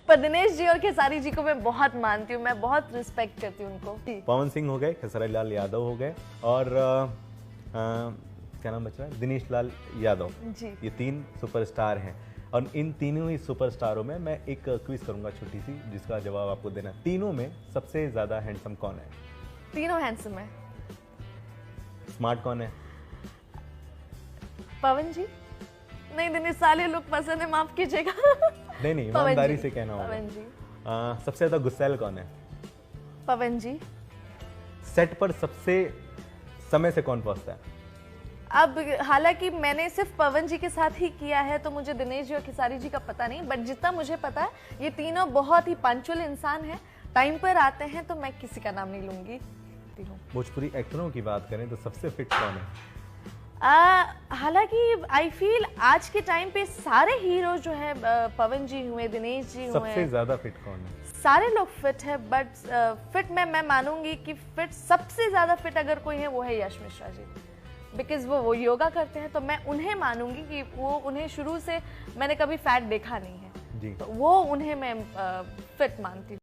पर दिनेश जी और खेसारी जी को मैं बहुत मानती हूँ, मैं बहुत रिस्पेक्ट करती हूँ उनको। पवन सिंह हो गए, खेसारी लाल यादव हो गए, और क्या नाम बच रहा है, दिनेश लाल यादव जी। ये 3 सुपरस्टार हैं। और इन तीनों ही सुपरस्टारों में मैं एक क्विज करूंगा छोटी सी, जिसका जवाब आपको देना है। तीनों में सबसे ज्यादा हैंडसम कौन है? तीनों हैंडसम है। स्मार्ट कौन है? पवन जी। नहीं, दिनेश साले लोग पसंद है, माफ कीजिएगा। नहीं, ईमानदारी से कहना होगा। पवन जी। सबसे ज्यादा गुस्सैल कौन है? पवन जी। सेट पर सबसे समय से कौन पहुंचता है? अब हालांकि मैंने सिर्फ पवन जी के साथ ही किया है, तो मुझे दिनेश जी और खेसारी जी का पता नहीं, बट जितना मुझे पता है ये तीनों बहुत ही पंक्चुअल इंसान हैं, टाइम पर आते हैं, तो मैं किसी का नाम नहीं लूंगी। भोजपुरी एक्टरों की बात करें तो सबसे फिट कौन है? हालांकि आई फील आज के टाइम पे सारे हीरो जो है, पवन जी हुए, दिनेश जी हुए, सबसे ज्यादा फिट कौन है? सारे लोग फिट है, बट फिट में मैं मानूंगी कि फिट सबसे ज्यादा फिट अगर कोई है वो है यश मिश्रा जी, बिकॉज वो योगा करते हैं, तो मैं उन्हें मानूंगी कि वो, उन्हें शुरू से मैंने कभी फैट देखा नहीं है, जी। तो वो उन्हें मैं फिट मानती हूँ।